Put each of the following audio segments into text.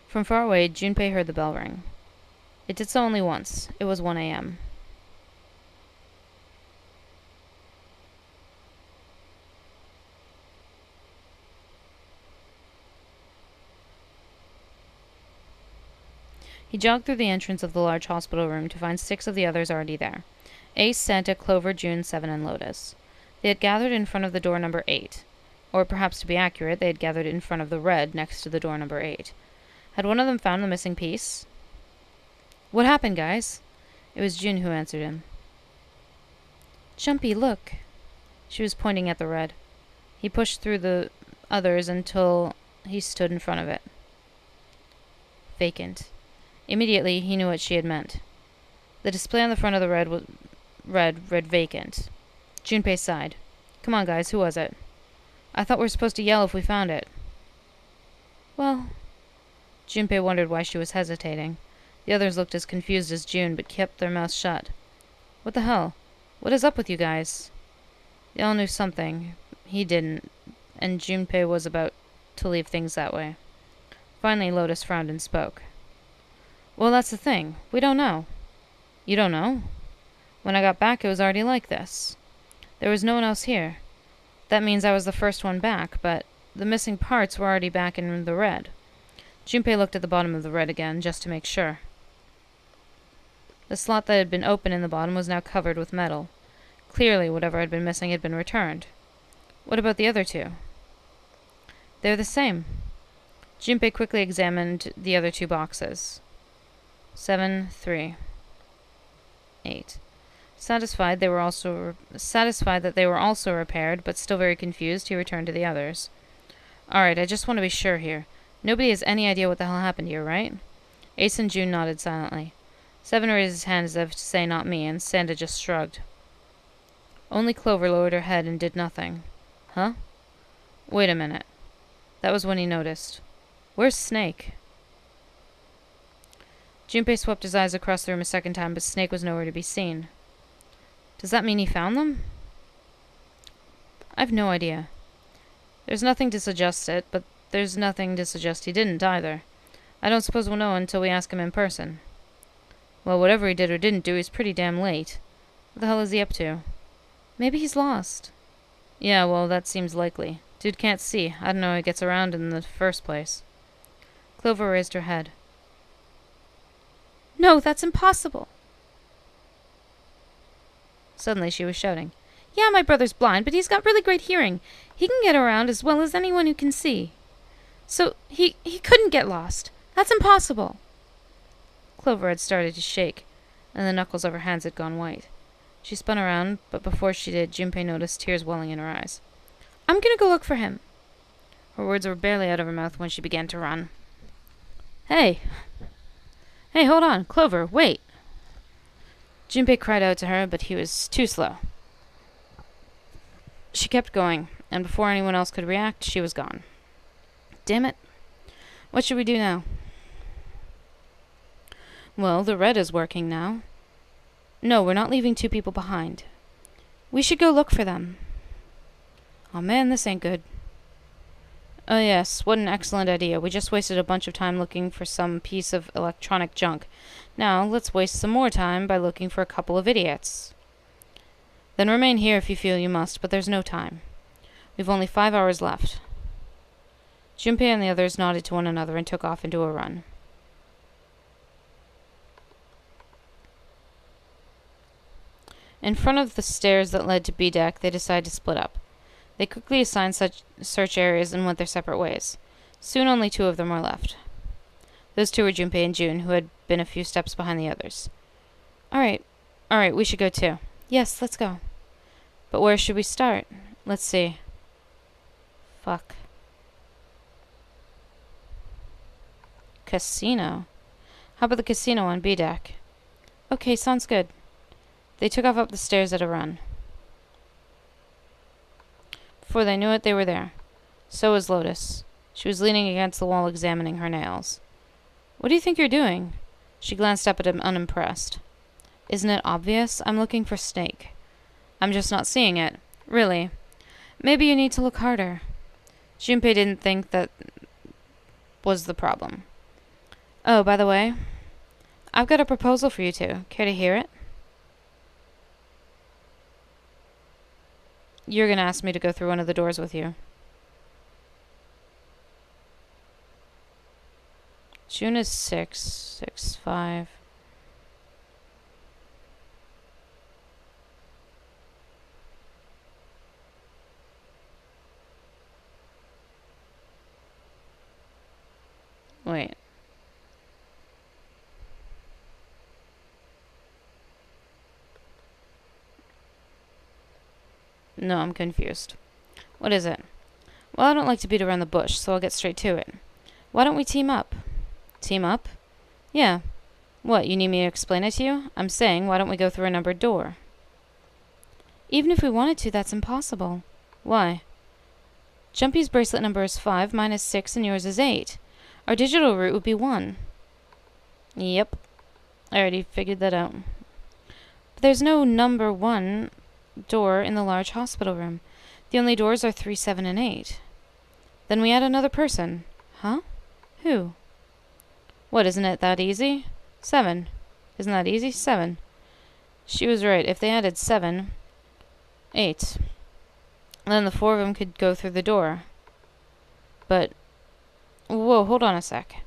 From far away, Junpei heard the bell ring. It did so only once. It was 1 a.m. He jogged through the entrance of the large hospital room to find 6 of the others already there. Ace, Santa, Clover, June, Seven, and Lotus. They had gathered in front of the door number 8. Or perhaps to be accurate, they had gathered in front of the red next to the door number 8. Had one of them found the missing piece? What happened, guys? It was June who answered him. Jumpy, look. She was pointing at the red. He pushed through the others until he stood in front of it. Vacant. Immediately, he knew what she had meant. The display on the front of the red was read vacant. Junpei sighed. Come on, guys, who was it? I thought we were supposed to yell if we found it. Well... Junpei wondered why she was hesitating. The others looked as confused as June, but kept their mouths shut. What the hell? What is up with you guys? They all knew something. He didn't, and Junpei was about to leave things that way. Finally, Lotus frowned and spoke. Well, that's the thing. We don't know. You don't know? When I got back, it was already like this. There was no one else here. That means I was the first one back, but the missing parts were already back in the red. Junpei looked at the bottom of the red again, just to make sure. The slot that had been open in the bottom was now covered with metal. Clearly, whatever had been missing had been returned. What about the other 2? They're the same. Junpei quickly examined the other 2 boxes. 7, 3, 8. Satisfied that they were also repaired, but still very confused, he returned to the others. Alright, I just want to be sure here. Nobody has any idea what the hell happened here, right? Ace and June nodded silently. Seven raised his hand as if to say not me, and Santa just shrugged. Only Clover lowered her head and did nothing. Huh? Wait a minute. That was when he noticed. Where's Snake? Junpei swept his eyes across the room a second time, but Snake was nowhere to be seen. Does that mean he found them? I've no idea. There's nothing to suggest it, but there's nothing to suggest he didn't either. I don't suppose we'll know until we ask him in person. Well, whatever he did or didn't do, he's pretty damn late. What the hell is he up to? Maybe he's lost. Yeah, well, that seems likely. Dude can't see. I don't know how he gets around in the first place. Clover raised her head. No, that's impossible. Suddenly she was shouting. Yeah, my brother's blind, but he's got really great hearing. He can get around as well as anyone who can see. So, he couldn't get lost. That's impossible. Clover had started to shake, and the knuckles of her hands had gone white. She spun around, but before she did, Junpei noticed tears welling in her eyes. I'm gonna go look for him. Her words were barely out of her mouth when she began to run. Hey! Hey, hold on. Clover, wait! Junpei cried out to her, but he was too slow. She kept going, and before anyone else could react, she was gone. Damn it. What should we do now? Well, the red is working now. No, we're not leaving 2 people behind. We should go look for them. Oh man, this ain't good. Oh yes, what an excellent idea. We just wasted a bunch of time looking for some piece of electronic junk. Now, let's waste some more time by looking for a couple of idiots. Then remain here if you feel you must, but there's no time. We've only 5 hours left. Junpei and the others nodded to one another and took off into a run. In front of the stairs that led to B deck, they decided to split up. They quickly assigned such search areas and went their separate ways. Soon only 2 of them were left. Those 2 were Junpei and June, who had been a few steps behind the others. Alright, we should go too. Yes, let's go. But where should we start? Let's see. Fuck. Casino? How about the casino on B deck? Okay, sounds good. They took off up the stairs at a run. Before they knew it, they were there. So was Lotus. She was leaning against the wall examining her nails. What do you think you're doing? She glanced up at him unimpressed. Isn't it obvious? I'm looking for Snake. I'm just not seeing it. Really. Maybe you need to look harder. Junpei didn't think that was the problem. Oh, by the way, I've got a proposal for you two. Care to hear it? You're gonna ask me to go through one of the doors with you. June is 6'5". Wait. No, I'm confused. What is it? Well, I don't like to beat around the bush, so I'll get straight to it. Why don't we team up? Team up? Yeah. What, you need me to explain it to you? I'm saying, why don't we go through a numbered door? Even if we wanted to, that's impossible. Why? Jumpy's bracelet number is 5, mine is 6, and yours is 8. Our digital route would be 1. Yep. I already figured that out. But there's no number 1 door in the large hospital room. The only doors are 3, 7, and 8. Then we add another person. Huh? Who? What, isn't it that easy? 7. Isn't that easy? 7. She was right. If they added 7, 8. Then the 4 of them could go through the door. But, whoa, hold on a sec.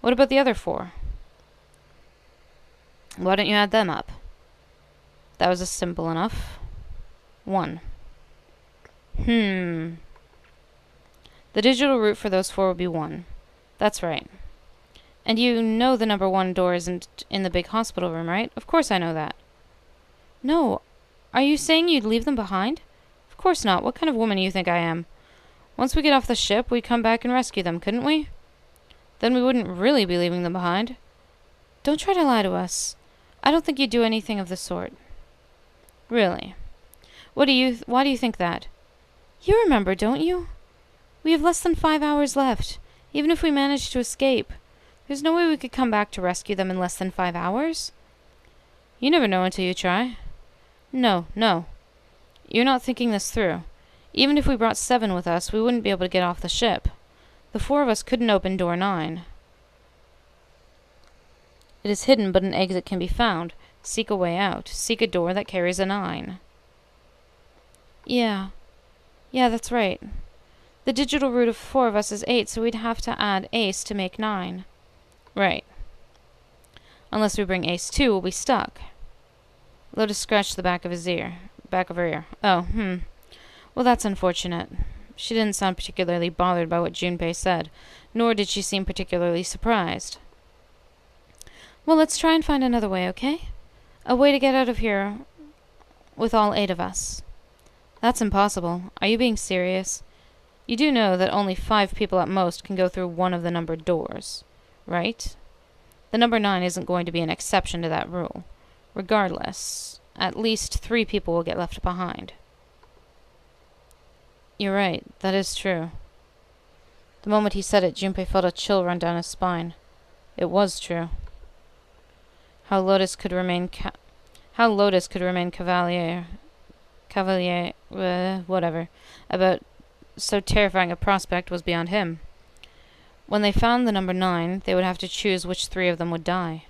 What about the other 4? Why don't you add them up? That was simple enough. 1. The digital route for those 4 would be 1. That's right. And you know the number 1 door isn't in the big hospital room, right? Of course I know that. No. Are you saying you'd leave them behind? Of course not. What kind of woman do you think I am? Once we get off the ship, we'd come back and rescue them, couldn't we? Then we wouldn't really be leaving them behind. Don't try to lie to us. I don't think you'd do anything of the sort. Really? Why do you think that? You remember, don't you? We have less than 5 hours left, even if we manage to escape. There's no way we could come back to rescue them in less than 5 hours. You never know until you try. No. You're not thinking this through. Even if we brought 7 with us, we wouldn't be able to get off the ship. The 4 of us couldn't open door 9. It is hidden, but an exit can be found. Seek a way out. Seek a door that carries a 9. Yeah, that's right. The digital route of 4 of us is 8, so we'd have to add Ace to make 9. Right. Unless we bring Ace too, we'll be stuck. Lotus scratched the back of her ear. Oh, Well, that's unfortunate. She didn't sound particularly bothered by what Junpei said, nor did she seem particularly surprised. Well, let's try and find another way, okay? A way to get out of here with all 8 of us. That's impossible. Are you being serious? You do know that only 5 people at most can go through one of the numbered doors, right? The number 9 isn't going to be an exception to that rule. Regardless, at least 3 people will get left behind. You're right. That is true. The moment he said it, Junpei felt a chill run down his spine. It was true. How Lotus could remain whatever, about so terrifying a prospect was beyond him. When they found the number 9, they would have to choose which 3 of them would die.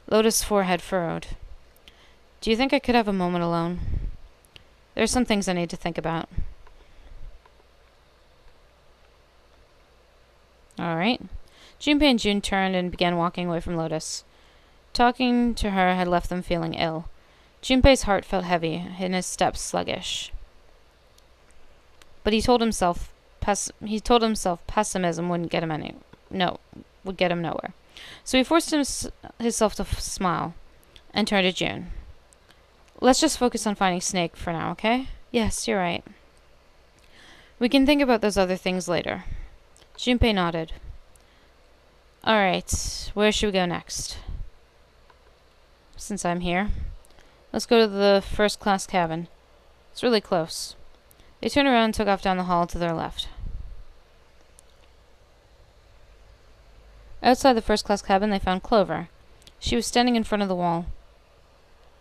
Lotus' forehead furrowed. Do you think I could have a moment alone? There are some things I need to think about. All right. Junpei and June turned and began walking away from Lotus. Talking to her had left them feeling ill. Junpei's heart felt heavy, and his steps sluggish. But he told himself pessimism wouldn't get him would get him nowhere. So he forced himself to smile, and turned to June. Let's just focus on finding Snake for now, okay? Yes, you're right. We can think about those other things later. Junpei nodded. All right, where should we go next? Since I'm here, let's go to the first-class cabin. It's really close. They turned around and took off down the hall to their left. Outside the first-class cabin, they found Clover. She was standing in front of the wall.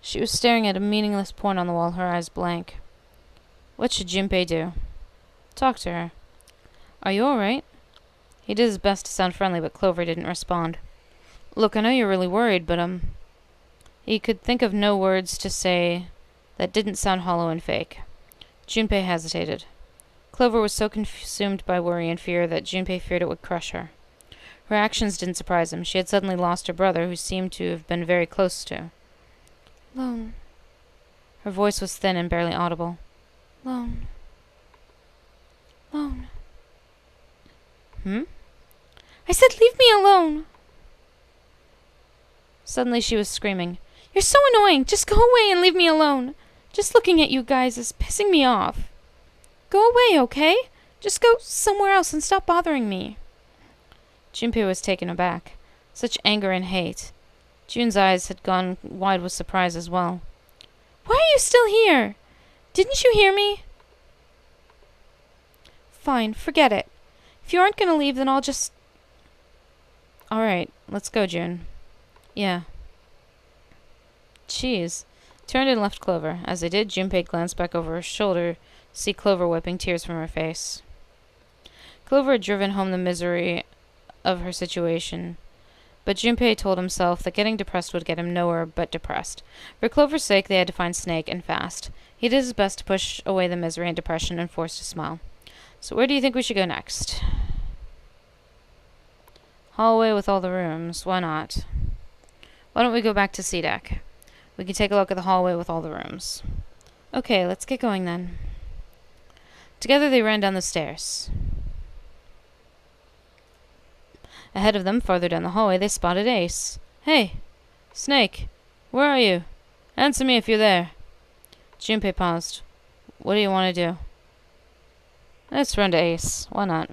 She was staring at a meaningless point on the wall, her eyes blank. What should Junpei do? Talk to her. Are you all right? He did his best to sound friendly, but Clover didn't respond. Look, I know you're really worried, but, He could think of no words to say that didn't sound hollow and fake. Junpei hesitated. Clover was so consumed by worry and fear that Junpei feared it would crush her. Her actions didn't surprise him. She had suddenly lost her brother, who seemed to have been very close to. Lone. Her voice was thin and barely audible. Lone. Lone. I said leave me alone! Suddenly she was screaming. You're so annoying! Just go away and leave me alone! Just looking at you guys is pissing me off. Go away, okay? Just go somewhere else and stop bothering me. Junpei was taken aback. Such anger and hate. June's eyes had gone wide with surprise as well. Why are you still here? Didn't you hear me? Fine, forget it. If you aren't going to leave, then I'll just... Alright, let's go, June. Yeah. Jeez. Turned and left Clover. As they did, Junpei glanced back over her shoulder to see Clover wiping tears from her face. Clover had driven home the misery of her situation, but Junpei told himself that getting depressed would get him nowhere but depressed. For Clover's sake, they had to find Snake, and fast. He did his best to push away the misery and depression and forced a smile. So where do you think we should go next? Hallway with all the rooms. Why not? Why don't we go back to C-Deck? We can take a look at the hallway with all the rooms. Okay, let's get going then. Together they ran down the stairs. Ahead of them, farther down the hallway, they spotted Ace. Hey! Snake! Where are you? Answer me if you're there. Junpei paused. What do you want to do? Let's run to Ace. Why not?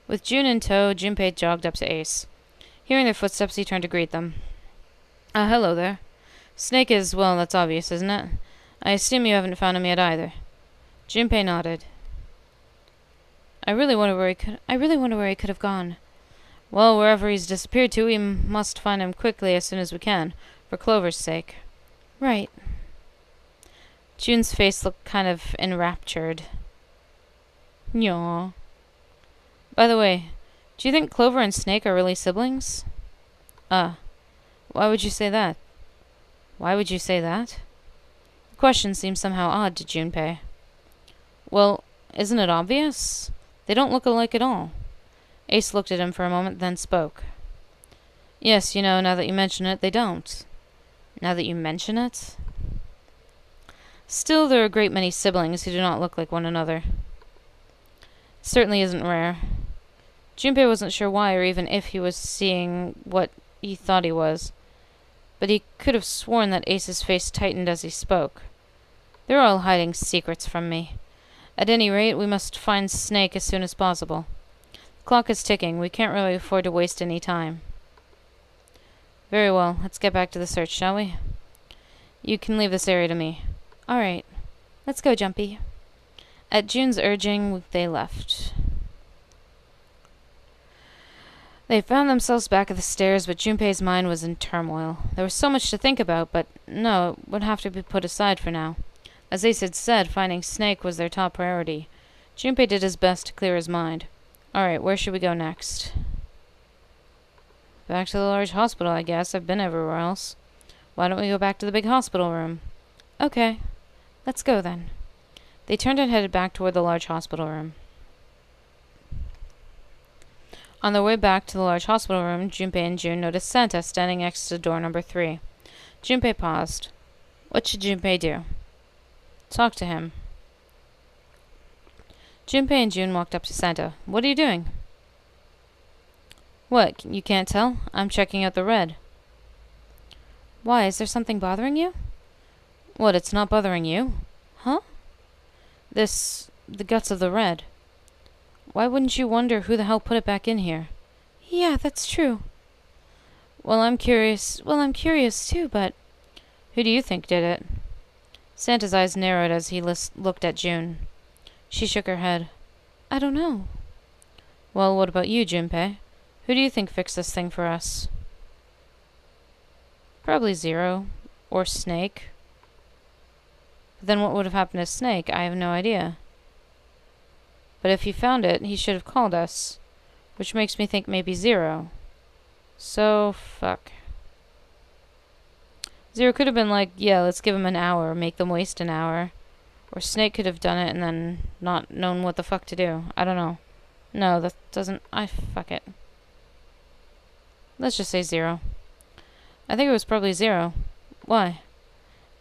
With June in tow, Junpei jogged up to Ace. Hearing their footsteps, he turned to greet them. Hello there. Snake is, well, that's obvious, isn't it? I assume you haven't found him yet either. Junpei nodded. I really wonder where he could have gone. Well, wherever he's disappeared to, we must find him quickly as soon as we can, for Clover's sake. Right. June's face looked kind of enraptured. Yaw. By the way, do you think Clover and Snake are really siblings? Why would you say that? Why would you say that? The question seemed somehow odd to Junpei. Well, isn't it obvious? They don't look alike at all. Ace looked at him for a moment, then spoke. Yes, now that you mention it, they don't. Now that you mention it? Still, there are a great many siblings who do not look like one another. It certainly isn't rare. Junpei wasn't sure why or even if he was seeing what he thought he was, but he could have sworn that Ace's face tightened as he spoke. They're all hiding secrets from me. At any rate, we must find Snake as soon as possible. The clock is ticking. We can't really afford to waste any time. Very well. Let's get back to the search, shall we? You can leave this area to me. All right. Let's go, Jumpy. At June's urging, they left. They found themselves back at the stairs, but Junpei's mind was in turmoil. There was so much to think about, but no, it would have to be put aside for now. As Ace had said, finding Snake was their top priority. Junpei did his best to clear his mind. Alright, where should we go next? Back to the large hospital, I guess. I've been everywhere else. Why don't we go back to the big hospital room? Okay. Let's go then. They turned and headed back toward the large hospital room. On their way back to the large hospital room, Junpei and June noticed Santa standing next to door number 3. Junpei paused. What should Junpei do? Talk to him. Junpei and June walked up to Santa. What are you doing? What, you can't tell? I'm checking out the red. Why, is there something bothering you? What, it's not bothering you? Huh? The guts of the red. Why wouldn't you wonder who the hell put it back in here? Yeah, that's true. Well, I'm curious too, but... Who do you think did it? Santa's eyes narrowed as he looked at June. She shook her head. I don't know. Well, what about you, Junpei? Who do you think fixed this thing for us? Probably Zero. Or Snake. But then what would have happened to Snake? I have no idea. But if he found it, he should have called us. Which makes me think maybe Zero. So, fuck. Zero could have been like, yeah, let's give him an hour, make them waste an hour. Or Snake could have done it and then not known what the fuck to do. I don't know. No, that doesn't... fuck it. Let's just say Zero. I think it was probably Zero. Why?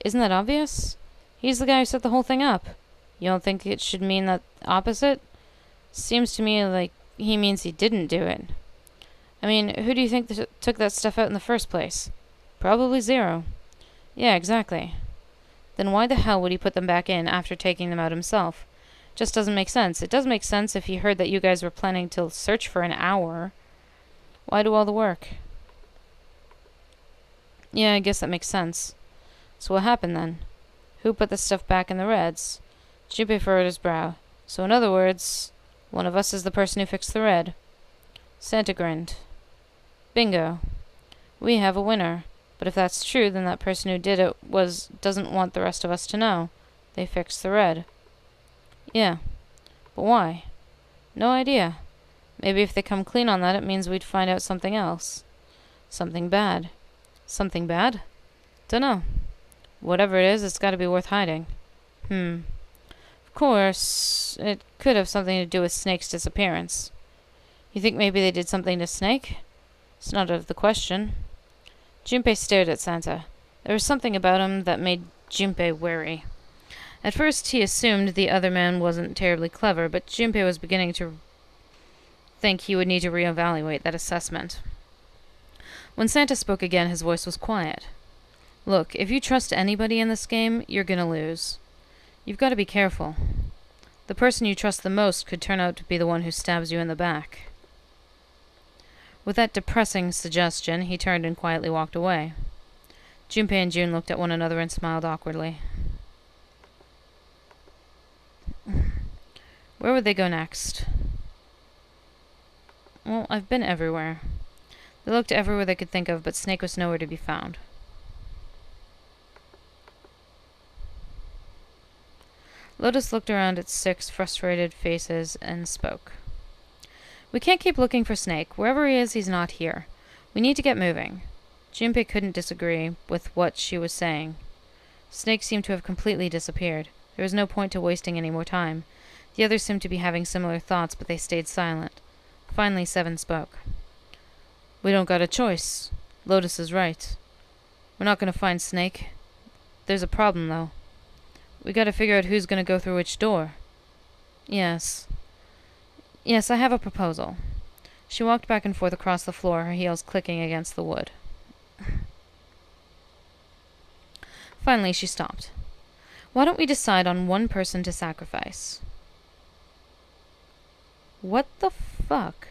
Isn't that obvious? He's the guy who set the whole thing up. You don't think it should mean that opposite? Seems to me like he means he didn't do it. I mean, who do you think took that stuff out in the first place? Probably Zero. Yeah, exactly. Then why the hell would he put them back in after taking them out himself? Just doesn't make sense. It does make sense if he heard that you guys were planning to search for an hour. Why do all the work? Yeah, I guess that makes sense. So what happened then? Who put the stuff back in the Reds? Junpei furrowed his brow. So in other words, one of us is the person who fixed the Red. Santa grinned. Bingo. We have a winner. But if that's true, then that person who did it doesn't want the rest of us to know. They fixed the Red. Yeah. But why? No idea. Maybe if they come clean on that, it means we'd find out something else. Something bad. Something bad? Dunno. Whatever it is, it's gotta be worth hiding. Of course, it could have something to do with Snake's disappearance. You think maybe they did something to Snake? It's not out of the question. Junpei stared at Santa. There was something about him that made Junpei wary. At first he assumed the other man wasn't terribly clever, but Junpei was beginning to think he would need to reevaluate that assessment. When Santa spoke again, his voice was quiet. Look, if you trust anybody in this game, you're gonna lose. You've got to be careful. The person you trust the most could turn out to be the one who stabs you in the back. With that depressing suggestion, he turned and quietly walked away. Junpei and June looked at one another and smiled awkwardly. Where would they go next? Well, I've been everywhere. They looked everywhere they could think of, but Snake was nowhere to be found. Lotus looked around at 6 frustrated faces and spoke. We can't keep looking for Snake. Wherever he is, he's not here. We need to get moving. Junpei couldn't disagree with what she was saying. Snake seemed to have completely disappeared. There was no point to wasting any more time. The others seemed to be having similar thoughts, but they stayed silent. Finally, 7 spoke. We don't got a choice. Lotus is right. We're not going to find Snake. There's a problem, though. We gotta figure out who's gonna go through which door. Yes. Yes, I have a proposal. She walked back and forth across the floor, her heels clicking against the wood. Finally, she stopped. Why don't we decide on one person to sacrifice? What the fuck?